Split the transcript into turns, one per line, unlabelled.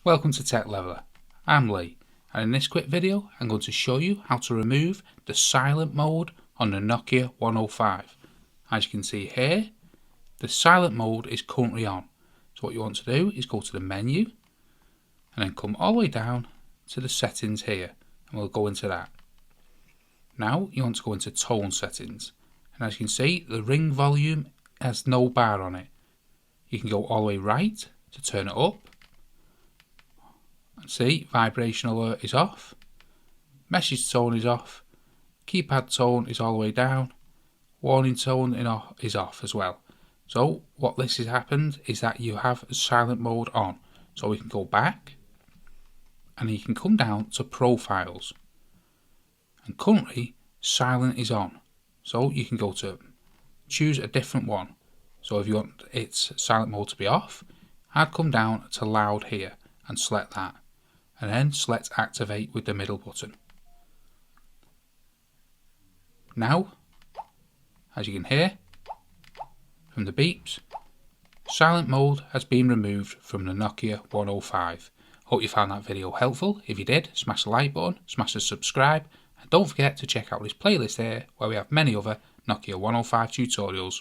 Welcome to Tech Leveler. I'm Lee, and in this quick video I'm going to show you how to remove the silent mode on the Nokia 105. As you can see here, the silent mode is currently on. So what you want to do is go to the menu and then come all the way down to the settings here, and we'll go into that. Now you want to go into tone settings, and as you can see, the ring volume has no bar on it. You can go all the way right to turn it up. See, vibration alert is off, message tone is off, keypad tone is all the way down, warning tone is off as well. So what this has happened is that you have silent mode on. So we can go back and you can come down to profiles, and currently silent is on. So you can go to choose a different one. So if you want its silent mode to be off, I'd come down to loud here and select that, and then select activate with the middle button. Now, as you can hear from the beeps, silent mode has been removed from the Nokia 105. Hope you found that video helpful. If you did, smash the like button, smash the subscribe, and don't forget to check out this playlist here where we have many other Nokia 105 tutorials.